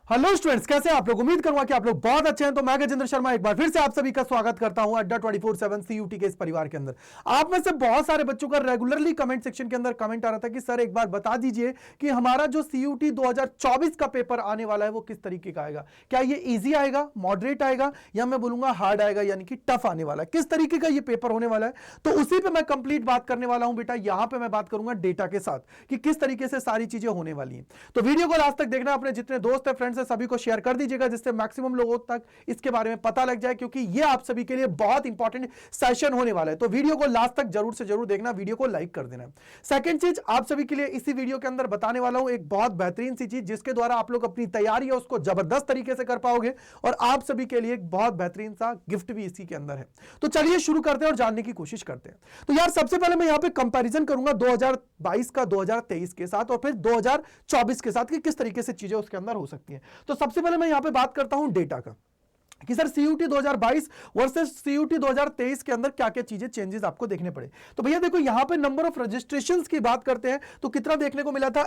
Hello students, कैसे हैं आप लोग। उम्मीद करूंगा कि आप लोग बहुत अच्छे हैं। तो मैं गजेंद्र शर्मा एक बार फिर से आप सभी का स्वागत करता हूं अड्डा 24/7 सीयूटी के इस परिवार के अंदर। आप में से बहुत सारे बच्चों का रेगुलरली कमेंट सेक्शन के अंदर कमेंट आ रहा था कि सर एक बार बता दीजिए कि हमारा जो सीयूटी 2024 का पेपर आने वाला है वो किस तरीके का आएगा। क्या ये ईजी आएगा, मॉडरेट आएगा, या मैं बोलूंगा हार्ड आएगा, यानी कि टफ आने वाला है। किस तरीके का ये पेपर होने वाला है, तो उसी पे मैं कंप्लीट बात करने वाला हूं बेटा। यहां पे मैं बात करूंगा डेटा के साथ कि किस तरीके से सारी चीजें होने वाली हैं। तो वीडियो को लास्ट तक देखना, अपने जितने दोस्त है, फ्रेंड्स है, सभी को शेयर कर दीजिएगा, जिससे मैक्सिमम लोगों तक इसके बारे में पता लग जाए, क्योंकि ये आप सभी के लिए बहुत इंपॉर्टेंट सेशन होने वाला है। तो वीडियो को लास्ट तक जरूर से जरूर देखना, वीडियो को लाइक कर देना। सेकंड चीज आप सभी के लिए इसी वीडियो के अंदर बताने वाला हूं एक बहुत बेहतरीन सी चीज, जिसके द्वारा आप लोग अपनी तैयारी है उसको जबरदस्त तरीके से कर पाओगे, और आप सभी के लिए एक बहुत बेहतरीन सा गिफ्ट भी इसी के अंदर है। तो चलिए शुरू करते हैं और जानने की कोशिश करते हैं। तो यार सबसे पहले मैं यहां पे कंपैरिजन करूंगा 2022 का 2023 के साथ, और फिर 2024 के साथ कि किस तरीके से चीजें उसके अंदर हो सकती हैं। तो सबसे पहले मैं यहां पे बात करता हूं डेटा का, कि सर सीयूटी 2022 वर्सेस सीयूटी 2023 के अंदर क्या क्या चीजें चेंजेस आपको देखने पड़े। तो भैया देखो, यहां पे नंबर ऑफ रजिस्ट्रेशंस की बात करते हैं तो कितना देखने को मिला था,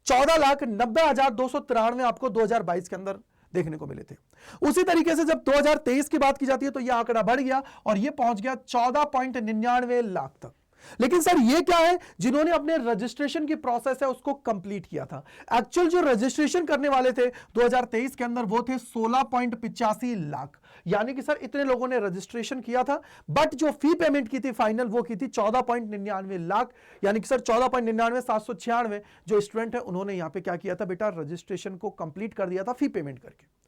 14,90,293 आपको 2022 के अंदर देखने को मिले थे। उसी तरीके से जब 2023 की बात की जाती है तो यह आंकड़ा बढ़ गया और यह पहुंच गया 14.99 लाख तक। लेकिन सर ये क्या है, जिन्होंने अपने रजिस्ट्रेशन की प्रोसेस है उसको कंप्लीट किया था। एक्चुअल जो रजिस्ट्रेशन करने वाले थे 2023 के अंदर वो थे 16.85 लाख, यानी कि सर इतने लोगों ने रजिस्ट्रेशन किया था, बट जो फी पेमेंट की थी फाइनल वो की थी 14.99 लाख, यानी कि सर 14.99,796 जो स्टूडेंट है उन्होंने यहां पे क्या किया था बेटा, रजिस्ट्रेशन को कंप्लीट कर दिया था फी पेमेंट करके।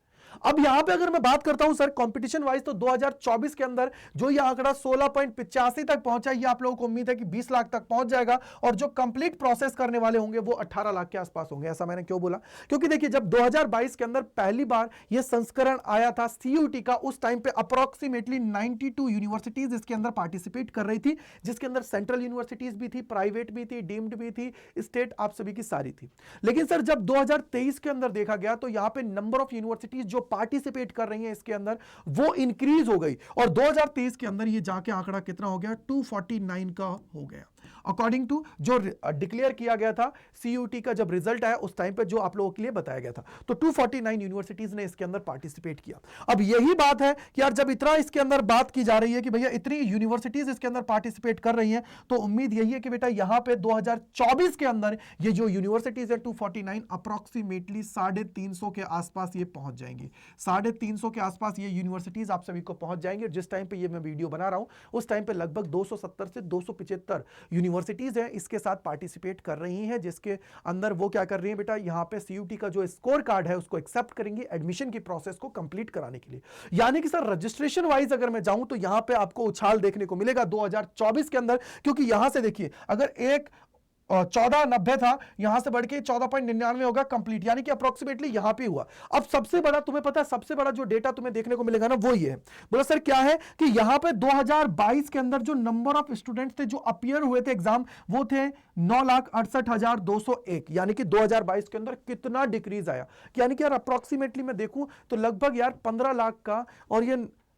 अब यहां पे अगर मैं बात करता हूं सर कंपटीशन वाइज, तो 2024 के अंदर जो ये आंकड़ा 16.85 तक पहुंचा, ये आप लोगों को उम्मीद है कि 20 लाख तक पहुंच जाएगा, और जो कंप्लीट प्रोसेस करने वाले होंगे वो 18 लाख के आसपास होंगे। ऐसा मैंने क्यों बोला, क्योंकि देखिए जब 2022 के अंदर पहली बार ये संस्करण आया था सीयूटी का, उस टाइम पे अप्रोक्सीमेटली 92 यूनिवर्सिटीज इसके अंदर पार्टिसिपेट कर रही थी, जिसके अंदर सेंट्रल यूनिवर्सिटीज भी थी, प्राइवेट भी थी, डीम्ड भी थी, स्टेट आप सभी की सारी थी। लेकिन सर जब 2023 के अंदर देखा गया तो यहां पे नंबर ऑफ यूनिवर्सिटीज जो पार्टिसिपेट कर रही हैं इसके अंदर वो इंक्रीज हो गई, और 2023 के अंदर ये जाके आंकड़ा कितना हो गया, 249 का हो गया, अकॉर्डिंग टू जो डिक्लेयर किया गया था सीयूटी का जब रिजल्ट आया उस टाइम पे, जो आप लोगों के लिए बताया गया था। तो 249 यूनिवर्सिटीज ने इसके अंदर पार्टिसिपेट किया। अब यही बात है कि यार जब इतना इसके अंदर बात की जा रही है कि भैया इतनी यूनिवर्सिटीज इसके अंदर पार्टिसिपेट कर रही हैं, तो उम्मीद यही है कि बेटा यहां पे 2024 के अंदर ये जो यूनिवर्सिटीज है 249 अप्रोक्सीमेटली 350 के आसपास ये पहुंच जाएंगी। 350 के आसपास ये यूनिवर्सिटीज आप सभी को पहुंच जाएंगे। जिस टाइम पे ये मैं वीडियो बना रहा हूं उस टाइम पे लगभग 270 से 275 यूनिवर्सिटीज हैं इसके साथ पार्टिसिपेट कर रही हैं, जिसके अंदर वो क्या कर रही हैं बेटा, यहां पे सीयूटी का जो स्कोर कार्ड है उसको एक्सेप्ट करेंगे एडमिशन की प्रोसेस को कंप्लीट कराने के लिए। यानी कि सर रजिस्ट्रेशन वाइज अगर मैं जाऊं तो यहां पे आपको उछाल देखने को मिलेगा 2024 के अंदर, क्योंकि यहां से देखिए अगर एक 1490 था, यहां से बढ़ के 14.99 होगा कंप्लीट, यानी कि अप्रोक्सीमेटली यहां पे हुआ। अब सबसे बड़ा तुम्हें पता है, सबसे बड़ा जो डेटा तुम्हें देखने को मिलेगा ना वो ये है, बोला सर क्या है कि यहां पे 2022 के अंदर जो नंबर ऑफ स्टूडेंट्स थे जो अपीयर हुए थे एग्जाम, वो थे 9,68,201, यानी कि 2022 के अंदर कितना डिक्रीज आया, यानी कि यार अप्रोक्सीमेटली मैं देखूं तो लगभग यार 15 लाख का, और ये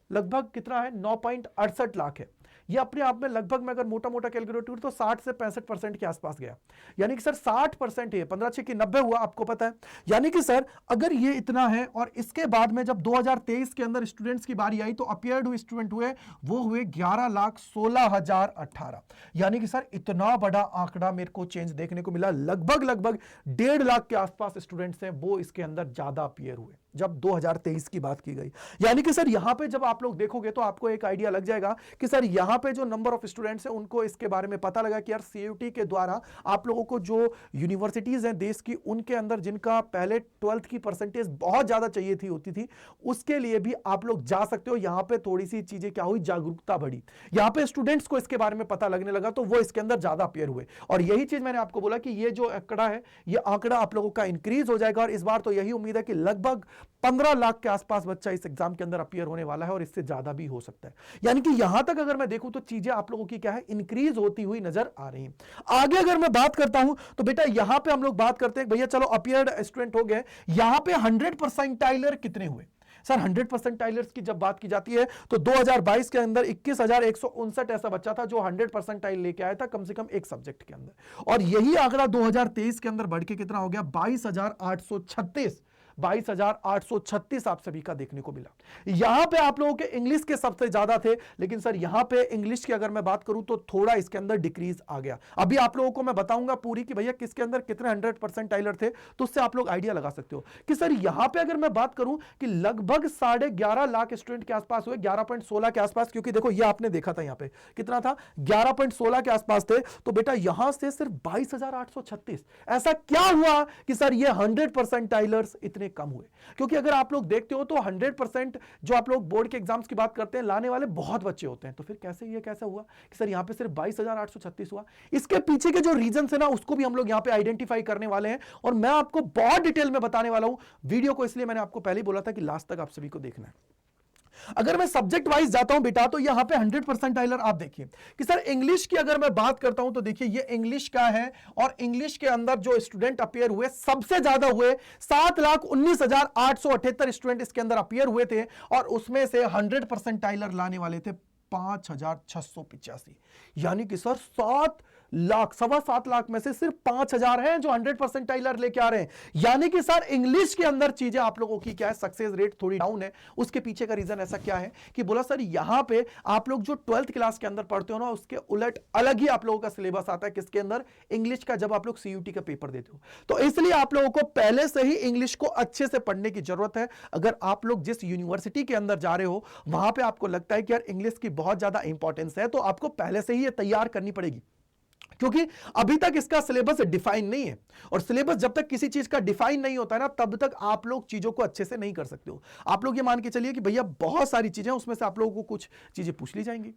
लगभग कितना है 9.68 लाख है। ये अपने आप में लगभग मैं अगर मोटा मोटा कैलकुलेट करूं तो 60 से 65% के आसपास गया, यानी कि सर 60% है, 15 6 की 90 हुआ, आपको पता है। यानी कि सर अगर ये इतना है, और इसके बाद में जब 2023 के अंदर स्टूडेंट्स की बारी आई तो अपीयर्ड हुए स्टूडेंट हुए वो हुए 11,16,018, यानी कि सर इतना बड़ा आंकड़ा मेरे को चेंज देखने को मिला। लगभग 1.5 लाख के आसपास स्टूडेंट्स हैं वो इसके अंदर ज्यादा अपीयर हुए जब 2023 की बात की गई। यानी कि सर यहां पे जब आप लोग देखोगे तो आपको एक आइडिया लग जाएगा कि सर यहां पे जो नंबर ऑफ स्टूडेंट्स हैं उनको इसके बारे में पता लगा कि यार सीयूटी के द्वारा आप लोगों को जो यूनिवर्सिटीज हैं देश की, उनके अंदर जिनका पहले 12th की परसेंटेज बहुत ज्यादा चाहिए थी होती थी, उसके लिए भी आप लोग जा सकते हो। यहां पे थोड़ी सी चीजें क्या हुई, जागरूकता बढ़ी, यहां पे स्टूडेंट्स को इसके बारे में पता लगने लगा, तो वो इसके अंदर ज्यादा अपीयर हुए। और यही चीज मैंने आपको बोला कि ये जो आंकड़ा है ये आंकड़ा आप लोगों का इंक्रीज हो जाएगा, और इस बार तो यही उम्मीद है कि लगभग 15 लाख के आसपास बच्चा इस एग्जाम के अंदर अपीयर होने वाला है, और इससे ज्यादा भी हो सकता है। यानी कि यहां तक अगर मैं देखूं तो चीजें आप लोगों की क्या है, इंक्रीज होती हुई नजर आ रही हैं। आगे अगर मैं बात करता हूं तो बेटा यहां पे हम लोग बात करते हैं भैया चलो अपीयर्ड स्टूडेंट हो गए, यहां पे 100 परसेंटाइलर कितने हुए। सर 100 परसेंटाइलर्स की जब बात की जाती है तो 2022 के अंदर 21,159 ऐसा बच्चा था जो 100 परसेंटाइल लेके आया था कम से कम एक सब्जेक्ट के अंदर, और यही आंकड़ा 2023 के अंदर बढ़ के कितना हो गया, 22,836 22,836 आप सभी का देखने को मिला। यहां पे आप लोगों के इंग्लिश के सबसे ज्यादा थे, लेकिन सर यहां पे इंग्लिश की अगर मैं बात करूं तो थोड़ा इसके अंदर डिक्रीज आ गया। अभी आप लोगों को मैं बताऊंगा पूरी कि भैया किसके अंदर कितने 100 परसेंटाइलर थे, तो उससे आप लोग आइडिया लगा सकते हो कि सर यहां पे अगर मैं बात करूं कि लगभग 11.5 लाख स्टूडेंट के आसपास हुए, 11.16 के आसपास, क्योंकि देखो ये आपने देखा था यहां पे कितना था, 11.16 के आसपास थे। तो बेटा यहां से सिर्फ 22,836। ऐसा क्या हुआ कि सर ये 100 परसेंटाइलर्स इतने कम हुए? क्योंकि अगर आप लोग देखते हो तो 100% जो आप लोग बोर्ड के एग्जाम्स की बात करते हैं लाने वाले बहुत बच्चे होते हैं, तो फिर कैसे हुआ कि सर यहां पे सिर्फ 22,836 हुआ? इसके पीछे के जो रीजन है ना उसको भी हम लोग यहां पे आइडेंटिफाई करने वाले हैं, और मैं आपको बहुत डिटेल में बताने वाला हूं। वीडियो को इसलिए मैंने आपको पहले ही बोला था कि लास्ट तक आप सभी को देखना है। अगर मैं सब्जेक्ट वाइज जाता हूं बेटा, तो यहां पे 100 परसेंटाइलर आप देखिए कि सर इंग्लिश की अगर मैं बात करता हूं तो देखिए ये इंग्लिश का है, और इंग्लिश के अंदर जो स्टूडेंट अपीयर हुए सबसे ज्यादा हुए 7,19,878 स्टूडेंट इसके अंदर अपीयर हुए थे, और उसमें से 100 परसेंटाइलर लाने वाले थे 5,685। यानी कि सर 7 लाख में से सिर्फ 5,000 हैं जो 100 परसेंटाइलर लेके आ रहे हैं। यानी कि सर इंग्लिश के अंदर चीजें आप लोगों की क्या है, सक्सेस रेट थोड़ी डाउन है। उसके पीछे का रीजन ऐसा क्या है कि बोला सर यहां पे आप लोग जो 12th क्लास के अंदर पढ़ते हो ना, उसके उलट अलग ही आप लोगों का सिलेबस आता है किसके अंदर, इंग्लिश का, जब आप लोग CUT का पेपर देते हो। तो इसलिए आप लोगों को पहले से ही इंग्लिश को अच्छे से पढ़ने की जरूरत है। अगर आप लोग जिस यूनिवर्सिटी के अंदर जा रहे हो वहां पे आपको लगता है कि यार इंग्लिश की बहुत ज्यादा इंपॉर्टेंस है, तो आपको पहले से ही ये तैयार करनी पड़ेगी, क्योंकि अभी तक इसका सिलेबस डिफाइन नहीं है, और सिलेबस जब तक किसी चीज का डिफाइन नहीं होता है ना, तब तक आप लोग चीजों को अच्छे से नहीं कर सकते हो। आप लोग ये मान के चलिए कि भैया बहुत सारी चीजें, उसमें से आप लोगों को कुछ चीजें पूछ ली जाएंगी,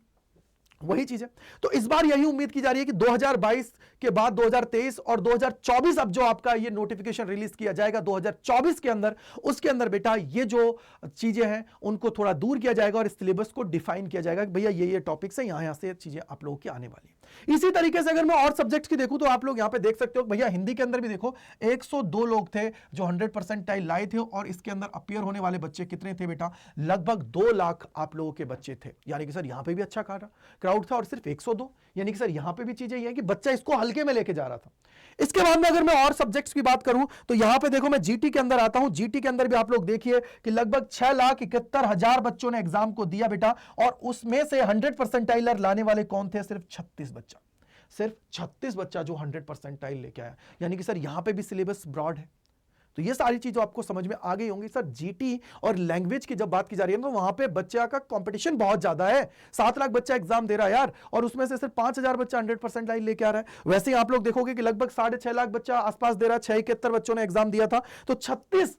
वही चीज है। तो इस बार यही उम्मीद की जा रही है कि 2022 के बाद 2023 और 2024, अब जो आपका ये नोटिफिकेशन रिलीज किया जाएगा 2024 के अंदर, उसके अंदर बेटा ये जो चीजें हैं उनको थोड़ा दूर किया जाएगा, और सिलेबस को डिफाइन किया जाएगा कि भैया ये टॉपिक्स है, यहां से चीजें आप लोगों की आने वाली है। इसी तरीके से अगर मैं और सब्जेक्ट्स की देखूं तो आप लोग यहां पे देख सकते हो भैया हिंदी के अंदर भी देखो 102 लोग थे जो 100 परसेंटाइल लाए थे, और इसके अंदर अपीयर होने वाले बच्चे कितने थे बेटा, लगभग 2 लाख आप लोगों के बच्चे थे। यानी कि सर यहां पे भी अच्छा क्राउड था, और सिर्फ 102, यानी कि सर यहां पे भी चीजें ये है कि बच्चा इसको हल्के में लेके जा रहा था। इसके बाद में अगर मैं और सब्जेक्ट्स की बात करूं तो यहां पे देखो मैं GT के अंदर आता हूं। GT के अंदर भी आप लोग देखिए कि लगभग 6,71,000 बच्चों ने एग्जाम को दिया बेटा, और उसमें से 100 परसेंटाइलर लाने वाले कौन थे, सिर्फ 36 बच्चा, सिर्फ 36 बच्चा जो 100 परसेंटाइल लेके आया। यानी कि सर यहां पे भी सिलेबस ब्रॉड है। तो ये सारी चीजें आपको समझ में आ गई होंगी। सर GT और लैंग्वेज की जब बात की जा रही है तो वहां पे बच्चे का कंपटीशन बहुत ज्यादा है। 7 लाख बच्चा एग्जाम दे रहा है यार, और उसमें से सिर्फ 5,000 बच्चा 100 परसेंटाइल लेके आ रहा है। वैसे ही आप लोग देखोगे कि लगभग 6.5 लाख बच्चा आसपास दे रहा है, 671 बच्चों ने एग्जाम दिया था, तो 36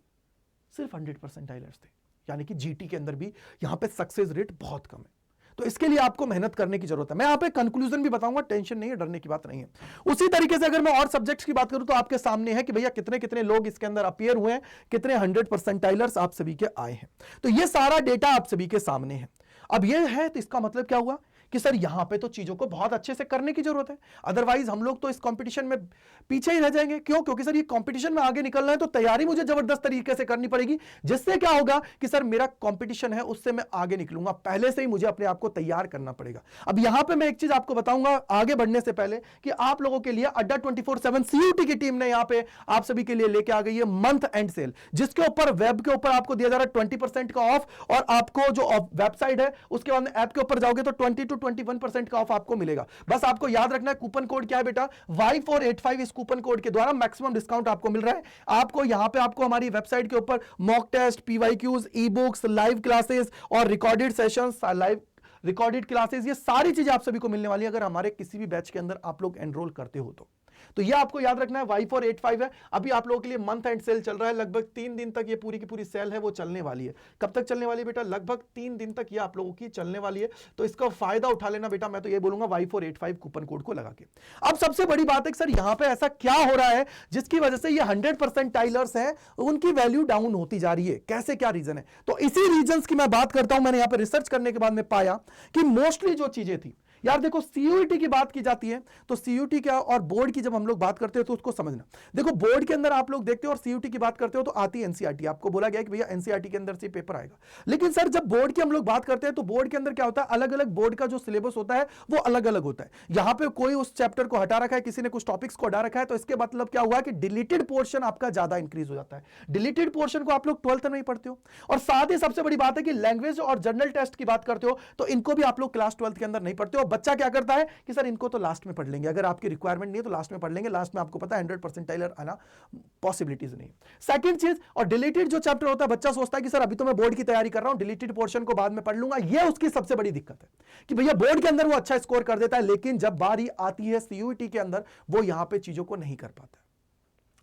सिर्फ 100 परसेंटाइलर्स थे। यानी कि GT के अंदर भी यहां पे सक्सेस रेट बहुत कम है। तो इसके लिए आपको मेहनत करने की जरूरत है। मैं यहां पे कंक्लूजन भी बताऊंगा, टेंशन नहीं है, डरने की बात नहीं है। उसी तरीके से अगर मैं और सब्जेक्ट्स की बात करूं तो आपके सामने है कि भैया कितने कितने लोग इसके अंदर अपीयर हुए हैं, कितने 100 परसेंटाइलर्स आप सभी के आए हैं। तो ये सारा डेटा आप सभी के सामने है। अब ये है तो इसका मतलब क्या हुआ कि सर यहां पे तो चीजों को बहुत अच्छे से करने की जरूरत है, अदरवाइज हम लोग तो इस कंपटीशन में पीछे ही रह जाएंगे। क्यों? क्योंकि सर ये कंपटीशन में आगे निकलना है तो तैयारी मुझे जबरदस्त तरीके से करनी पड़ेगी, जिससे क्या होगा कि सर मेरा कंपटीशन है उससे मैं आगे निकलूंगा। पहले से ही मुझे अपने आप को तैयार करना पड़ेगा। अब यहां पे मैं एक चीज आपको बताऊंगा आगे बढ़ने से पहले कि आप लोगों के लिए अड्डा 24/7 CUT की टीम ने यहां पे आप सभी के लिए लेके आ गई है मंथ एंड सेल, जिसके ऊपर वेब के ऊपर आपको दिया जा रहा है 20% का ऑफ, और आपको जो वेबसाइट है उसके बाद ऐप के ऊपर जाओगे तो 20 to 21% ऑफ आपको मिलेगा। बस आपको याद रखना है कूपन कोड क्या है बेटा, Y485। इस कूपन कोड के द्वारा मैक्सिमम डिस्काउंट आपको मिल रहा है। आपको यहां पे आपको हमारी वेबसाइट के ऊपर mock test, PYQs, ebooks, live classes और recorded sessions, live recorded classes, ये सारी चीजें आप सभी को मिलने वाली है अगर हमारे किसी भी बैच के अंदर आप लोग एनरोल करते हो तो ये आपको याद रखना है। Y485 है। अभी आप लोगों के लिए मंथ एंड सेल चल रहा है, लगभग 3 दिन तक ये पूरी की पूरी सेल है वो चलने वाली है। कब तक चलने वाली है बेटा? लगभग 3 दिन तक ये आप लोगों की चलने वाली है, तो इसका फायदा उठा लेना बेटा। मैं तो ये बोलूंगा Y485 कूपन कोड को लगा के। अब सबसे बड़ी बात है सर यहां पे ऐसा क्या हो रहा है जिसकी वजह से ये 100 परसेंटाइलर्स हैं उनकी वैल्यू डाउन होती जा रही है, कैसे क्या रीजन है? तो इसी रीजन की मैं बात करता हूं। मैंने यहां पर रिसर्च करने के बाद में पाया कि मोस्टली जो चीजें थी यार देखो सीयूईटी की बात की जाती है तो सीयूईटी क्या और बोर्ड की जब हम लोग बात करते हैं तो उसको समझना। देखो बोर्ड के अंदर आप लोग देखते हो और सीयूईटी की बात करते हो तो आती है एनसीईआरटी, आपको बोला गया कि भैया एनसीईआरटी के अंदर से पेपर आएगा। लेकिन सर जब बोर्ड की हम लोग बात करते हैं तो बोर्ड के अंदर क्या होता है, अलग अलग बोर्ड का जो सिलेबस होता है वो अलग अलग होता है। यहां पे कोई उस चैप्टर को हटा रखा है, किसी ने कुछ टॉपिक्स को हटा रखा है, तो इसके मतलब क्या हुआ कि डिलीटेड पोर्शन आपका ज्यादा इंक्रीज हो जाता है। डिलीटेड पोर्शन को आप लोग 12th में ही पढ़ते हो। और साथ ही सबसे बड़ी बात है कि लैंग्वेज और जनरल टेस्ट की बात करते हो तो इनको भी आप लोग क्लास 12th के अंदर नहीं पढ़ते हो। बच्चा क्या करता है कि सर इनको तो लास्ट में पढ़ लेंगे, अगर आपकी रिक्वायरमेंट नहीं है तो लास्ट में पढ़ लेंगे, लास्ट में आपको पता है 100 परसेंटाइलर आना पॉसिबिलिटीज नहीं। सेकंड चीज, और डिलीटेड जो चैप्टर होता है बच्चा सोचता है कि सर अभी तो मैं बोर्ड की तैयारी कर रहा हूं, डिलीटेड पोर्शन को बाद में पढ़ लूंगा। यह उसकी सबसे बड़ी दिक्कत है कि भैया बोर्ड के अंदर वो अच्छा स्कोर कर देता है, लेकिन जब बारी आती है सीयूईटी के अंदर वो यहां पे चीजों को नहीं कर पाता।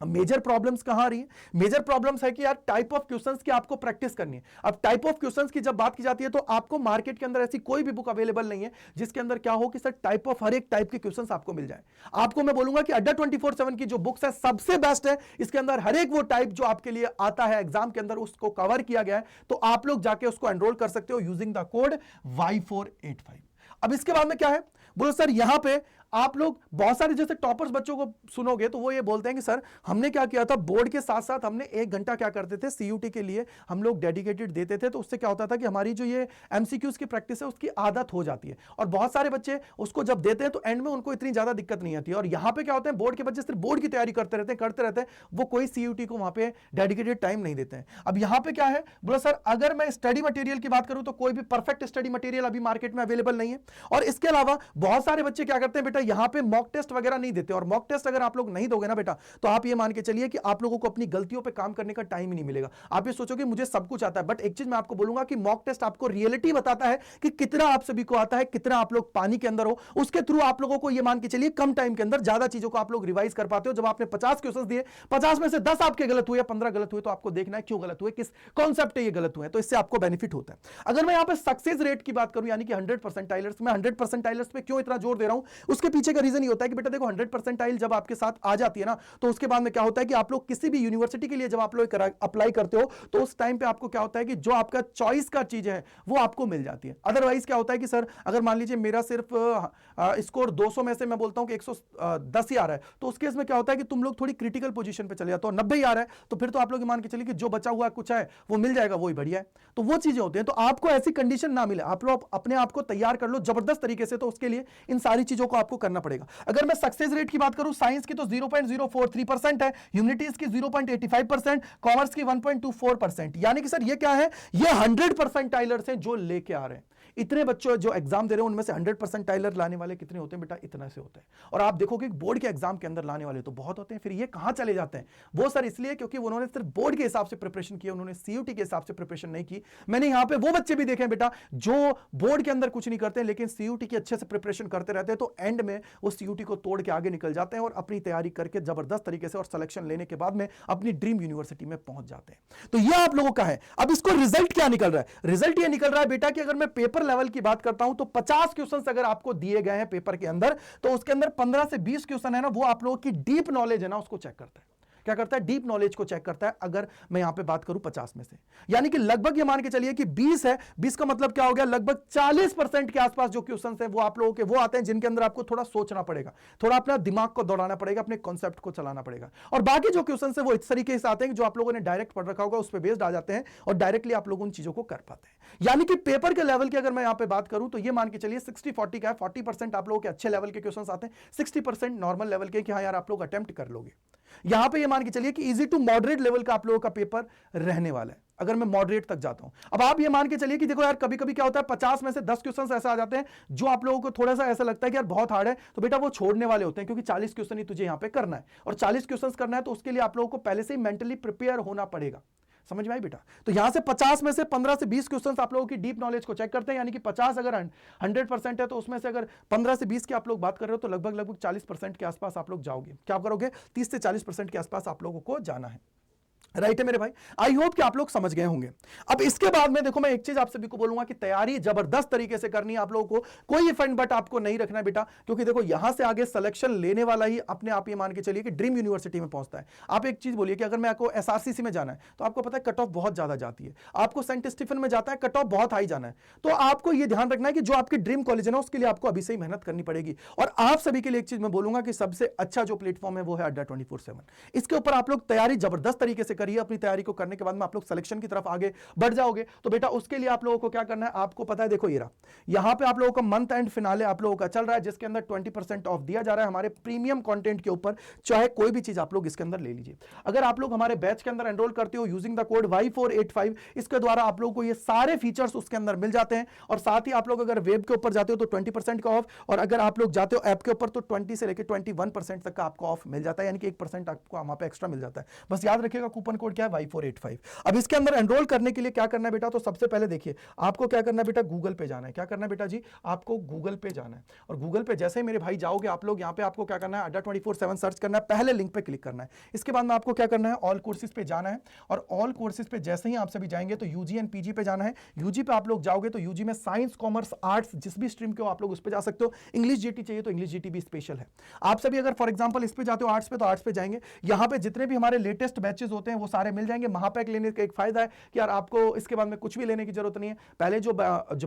अब मेजर प्रॉब्लम्स कहां आ रही है? मेजर प्रॉब्लम्स है कि यार टाइप ऑफ क्वेश्चंस की आपको प्रैक्टिस करनी है। अब टाइप ऑफ क्वेश्चंस की जब बात की जाती है तो आपको मार्केट के अंदर ऐसी कोई भी बुक अवेलेबल नहीं है जिसके अंदर क्या हो कि सर टाइप ऑफ हर एक टाइप के क्वेश्चंस आपको मिल जाए। आपको मैं बोलूंगा कि अड्डा 24/7 की जो बुक्स है सबसे बेस्ट है, इसके अंदर हर एक वो टाइप जो आपके लिए आता है एग्जाम के अंदर उसको कवर किया गया है, तो आप लोग जाके उसको एनरोल कर सकते हो यूजिंग द कोड Y485। अब इसके बाद में क्या है, बोलो सर यहां पे आप लोग बहुत सारे जैसे टॉपर्स बच्चों को सुनोगे तो वो ये बोलते हैं कि सर हमने क्या किया था, बोर्ड के साथ साथ हमने 1 घंटा क्या करते थे सीयूटी के लिए हम लोग डेडिकेटेड देते थे, तो उससे क्या होता था कि हमारी जो ये एमसीक्यूज की प्रैक्टिस है उसकी आदत हो जाती है। और बहुत सारे बच्चे उसको जब देते हैं तो एंड में उनको इतनी ज्यादा दिक्कत नहीं आती है। और यहां पर क्या होता है, बोर्ड के बच्चे सिर्फ बोर्ड की तैयारी करते रहते हैं, वो कोई सीयूटी को वहां पे डेडिकेटेड टाइम नहीं देते हैं। अब यहां पर क्या है, बोला सर अगर मैं स्टडी मटेरियल की बात करूं तो कोई भी परफेक्ट स्टडी मटेरियल अभी मार्केट में अवेलेबल नहीं है। और इसके अलावा बहुत सारे बच्चे क्या करते हैं बेटा, यहां पे मॉक टेस्ट वगैरह नहीं देते, और मॉक टेस्ट अगर आप लोग नहीं दोगे ना बेटा तो आप ये मान के चलिए कि आप लोगों को अपनी गलतियों पे काम करने का टाइम ही नहीं मिलेगा। आप ये सोचोगे मुझे सब कुछ आता है, बट एक चीज मैं आपको बोलूंगा कि मॉक टेस्ट आपको रियलिटी बताता है कि कितना आप सभी को आता है, कितना आप लोग पानी के अंदर हो। उसके थ्रू आप लोगों को ये मान के चलिए कम टाइम के अंदर ज्यादा चीजों को आप लोग रिवाइज कर पाते हो। जब आपने 50 क्वेश्चंस दिए, 50 में से 10 आपके गलत हुए या 15 गलत हुए, तो आपको देखना है क्यों गलत हुए, किस कॉन्सेप्ट है ये गलत हुए, तो इससे आपको बेनिफिट होता है। अगर मैं यहां पे सक्सेस रेट की बात करूं यानी कि 100 परसेंटाइलर्स, मैं 100 परसेंटाइलर्स पे क्यों इतना जोर दे रहा हूं, उसके पीछे का रीजन ये होता है कि बेटा देखो 100 परसेंटाइल जब आपके साथ आ जाती है ना तो उसके बाद में क्या होता है कि आप लोग किसी भी यूनिवर्सिटी के लिए जब आप लोग अप्लाई करते हो तो उस टाइम पे आपको क्या होता है कि जो आपका चॉइस का चीज है वो आपको मिल जाती है। अदरवाइज क्या होता है कि सर अगर मान लीजिए मेरा सिर्फ स्कोर 200 में से मैं बोलता हूं कि 110 ही आ रहा है, तो उस केस में क्या होता है कि तुम लोग थोड़ी क्रिटिकल पोजीशन पे चले जाते हो, 90 ही आ रहा है तो फिर तो आप लोग मान के चलिए कि जो बचा हुआ कुछ है वो मिल जाएगा, वही बढ़िया है। तो वो चीजें होती हैं, तो आपको ऐसी कंडीशन ना मिले, आप लोग अपने आप को तैयार कर लो जबरदस्त तरीके से, तो उसके लिए इन सारी चीजों को आपको करना पड़ेगा। अगर मैं सक्सेस रेट की बात करूं, साइंस की तो 0.043% है, ह्यूमैनिटीज की 0.85%, कॉमर्स की 1.24%, यानी कि सर ये क्या है, ये 100 परसेंटाइलर्स हैं जो लेके आ रहे हैं। इतने बच्चों जो एग्जाम दे रहे हैं उनमें से 100 परसेंटाइलर लाने वाले कितने होते हैं बेटा, इतना से होते हैं। और आप देखोगे बोर्ड के एग्जाम के अंदर लाने वाले तो बहुत होते हैं। फिर ये कहां चले जाते हैं, वो सर इसलिए क्योंकि उन्होंने सिर्फ बोर्ड के हिसाब से प्रिपरेशन किया, उन्होंने सीयूटी के हिसाब से प्रिपरेशन नहीं की। मैंने यहां पे वो बच्चे भी देखे बेटा जो बोर्ड के अंदर कुछ नहीं करते लेकिन सीयूटी की अच्छे से प्रिपरेशन करते रहते हैं, तो एंड में वो सीयूटी को तोड़ के आगे निकल जाते हैं और अपनी तैयारी करके जबरदस्त तरीके से और सिलेक्शन लेने के बाद में अपनी ड्रीम यूनिवर्सिटी में पहुंच जाते हैं। तो यह आप लोगों का है। अब इसको रिजल्ट क्या निकल रहा है, रिजल्ट यह निकल रहा है बेटा कि अगर मैं पेपर लेवल की बात करता हूं तो 50 क्वेश्चंस अगर आपको दिए गए हैं पेपर के अंदर, तो उसके अंदर 15 से 20 क्वेश्चन है ना, वो आप लोगों की डीप नॉलेज है ना उसको चेक करता है। क्या करता है, डीप नॉलेज को चेक करता है। अगर मैं यहां पे बात करूं 50 में से, यानी कि लगभग ये मान के चलिए कि 20 है, 20 का मतलब क्या हो गया, लगभग 40% के आसपास जो क्वेश्चंस हैं वो आप लोगों के वो आते हैं जिनके अंदर आपको थोड़ा सोचना पड़ेगा, थोड़ा अपना दिमाग को दौड़ाना पड़ेगा, अपने कॉन्सेप्ट को चलाना पड़ेगा। और बाकी जो क्वेश्चंस है वो इस तरीके से आते हैं कि जो आप लोगों ने डायरेक्ट पढ़ रखा होगा उस पर बेस्ड आ जाते हैं और डायरेक्टली आप लोग उन चीजों को कर पाते हैं। यानी कि पेपर के लेवल की अगर मैं यहां पे बात करूं तो ये मान के चलिए 60-40 का है। 40% आप लोगों के अच्छे लेवल के क्वेश्चंस आते हैं, 60% नॉर्मल लेवल के कि हाँ यार आप लोग अटेम्प्ट कर लोगे। यहां पे ये मान के चलिए कि इजी टू मॉडरेट लेवल का आप लोगों का पेपर रहने वाला है अगर मैं मॉडरेट तक जाता हूं। अब आप ये मान के चलिए कि देखो यार कभी कभी क्या होता है 50 में से 10 क्वेश्चंस ऐसा आ जाते हैं जो आप लोगों को थोड़ा सा ऐसा लगता है कि यार बहुत हार्ड है, तो बेटा वो छोड़ने वाले होते हैं क्योंकि 40 क्वेश्चन ही तुझे यहां पे करना है और 40 क्वेश्चंस करना है तो उसके लिए आप लोगों को पहले से ही मेंटली प्रिपेयर होना पड़ेगा। समझ में आई बेटा? तो यहां से 50 में से 15 से 20 क्वेश्चंस आप लोगों की डीप नॉलेज को चेक करते हैं, यानी कि 50 अगर 100% है तो उसमें से अगर 15 से 20 की आप लोग बात कर रहे हो तो लगभग 40% के आसपास आप लोग जाओगे। क्या करोगे, 30 से 40% के आसपास आप लोगों को जाना है। राइट है मेरे भाई। आई होप कि आप लोग समझ गए होंगे। अब इसके बाद में देखो, मैं एक चीज आप सभी को बोलूंगा कि तैयारी जबरदस्त तरीके से करनी है आप लोगों को, कोई फंड बट आपको नहीं रखना है बेटा, क्योंकि देखो यहां से आगे सिलेक्शन लेने वाला ही अपने आप ये मान के चलिए कि ड्रीम यूनिवर्सिटी में पहुंचता है। आप एक चीज बोलिए कि अगर मैं आपको एसआरसीसी में जाना है तो आपको पता है कट ऑफ बहुत ज्यादा जाती है, आपको सेंट स्टीफन में जाता है कट ऑफ बहुत हाई जाना है, तो आपको यह ध्यान रखना है कि जो आपकी ड्रीम कॉलेज है ना उसके लिए आपको अभी से ही मेहनत करनी पड़ेगी। और आप सभी के लिए एक चीज मैं बोलूंगा कि सबसे अच्छा जो प्लेटफॉर्म है वो है अड्डा 24/7। इसके ऊपर आप लोग तैयारी जबरदस्त तरीके से करिए, अपनी तैयारी को करने के बाद में आप लोग सिलेक्शन की तरफ आगे बढ़ जाओगे। तो बेटा उसके लिए आप लोगों को क्या करना है, आपको पता है, देखो ये रहा, यहां पे आप लोगों का मंथ एंड फिनाले आप लोगों का चल रहा है, जिसके अंदर 20% ऑफ दिया जा रहा है हमारे प्रीमियम कंटेंट के ऊपर, चाहे कोई भी चीज आप लोग इसके अंदर ले लीजिए। अगर आप लोग हमारे बैच के अंदर एनरोल करते हो यूजिंग द कोड Y485, इसके द्वारा आप लोगों को ये सारे फीचर्स उसके अंदर मिल जाते हैं। और साथ ही आप लोग अगर वेब के ऊपर जाते हो तो 20% का ऑफ, और अगर आप लोग जाते हो ऐप के ऊपर तो 20 से लेकर 21% तक का आपको ऑफ मिल जाता है, यानी कि 1% आपको वहां पे एक्स्ट्रा मिल जाता है। बस याद रखिएगा कूपन कोड क्या है, Y485। अब इसके अंदर एनरोल करने के लिए क्या करना है बेटा, तो सबसे पहले देखिए आपको क्या करना है बेटा, गूगल पे जाना है। क्या करना है बेटा जी, आपको गूगल पे जाना है, और गूगल पे जैसे ही मेरे भाई जाओगे आप लोग, यहां पे आपको क्या करना है, अड्डा 24/7 सर्च करना है, पहले लिंक पे क्लिक करना है। इसके बाद में आपको क्या करना है, ऑल कोर्सेज पे जाना है, और ऑल कोर्सेज पे जैसे ही आप सभी जाएंगे तो यूजी एंड पीजी पे जाना है। यूजी पे आप लोग जाओगे तो यूजी में साइंस, कॉमर्स, आर्ट्स जिस भी स्ट्रीम के हो आप लोग उस पे जा सकते हो। इंग्लिश जीटी चाहिए तो इंग्लिश जीटी भी स्पेशल है। आप सभी अगर फॉर एग्जांपल इस पे जाते हो आर्ट्स पे, तो आर्ट्स पे जाएंगे, यहां पे जितने भी हमारे लेटेस्ट बैचेस होते हैं वो सारे मिल जाएंगे। महापैक लेने का एक फायदा है कि यार आपको इसके बाद में कुछ भी लेने की जरूरत नहीं है, पहले जो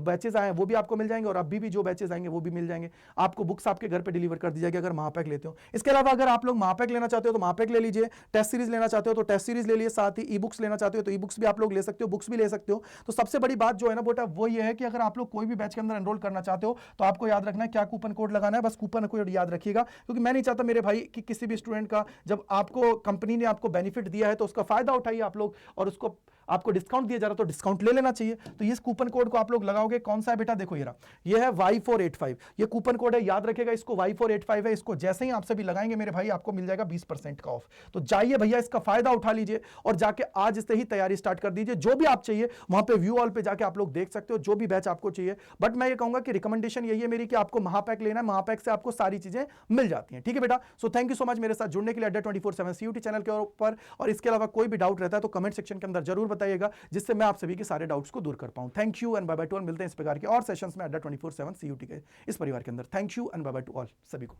बैचेस आए वो भी आपको मिल जाएंगे, और अभी भी जो बैचेस आएंगे वो भी मिल जाएंगे। आपको बुक्स आपके घर पे डिलीवर कर दी जाएगी अगर महापैक लेते हो। इसके अलावा अगर आप लोग महापैक लेना चाहते हो तो महापैक ले लीजिए, टेस्ट सीरीज लेना चाहते हो तो टेस्ट सीरीज ले लीजिए, साथ ही ई बुक्स लेना चाहते हो तो ई बुक्स भी आप लोग ले सकते हो, बुक्स भी ले सकते हो। तो सबसे बड़ी बात जो है ना बेटा वो ये है कि अगर आप लोग कोई भी बैच के अंदर एनरोल करना चाहते हो तो आपको याद रखना है क्या कूपन कोड लगाना है, बस कूपन कोड याद रखिएगा, क्योंकि मैं नहीं चाहता मेरे भाई कि किसी भी स्टूडेंट का, जब आपको कंपनी ने आपको बेनिफिट दिया है तो उसका फायदा उठाइए आप लोग, और उसको आपको डिस्काउंट दिया जा रहा है तो डिस्काउंट ले लेना चाहिए। तो इस कूपन कोड को आप लोग लगाओगे, कौन सा है बेटा, देखो ये रहा, ये है Y485, ये कूपन कोड है, याद रखेगा इसको, Y485 है। इसको जैसे ही आप सभी लगाएंगे मेरे भाई आपको मिल जाएगा 20% का ऑफ। तो जाइए भैया इसका फायदा उठा लीजिए और जाके आज से ही तैयारी स्टार्ट कर दीजिए। जो भी आप चाहिए वहां पे व्यू ऑल पे जाके आप लोग देख सकते हो जो भी बैच आपको चाहिए। बट मैं ये कहूंगा कि रिकमेंडेशन यही है मेरी कि आपको महापैक लेना है, महापैक से आपको सारी चीजें मिल जाती हैं। ठीक है बेटा, so thank you so much मेरे साथ जुड़ने के लिए अड्डा 24/7 CUT चैनल के ऊपर। और इसके अलावा कोई भी डाउट रहता है तो कमेंट सेक्शन के अंदर जरूर बताइएगा, जिससे मैं आप सभी के सारे डाउट्स को दूर कर पाऊं। Thank you and bye bye to all. मिलते हैं इस प्रकार के और सेशंस में अड्डा 24/7 CUT के इस परिवार के अंदर। Thank you and bye bye to all सभी को।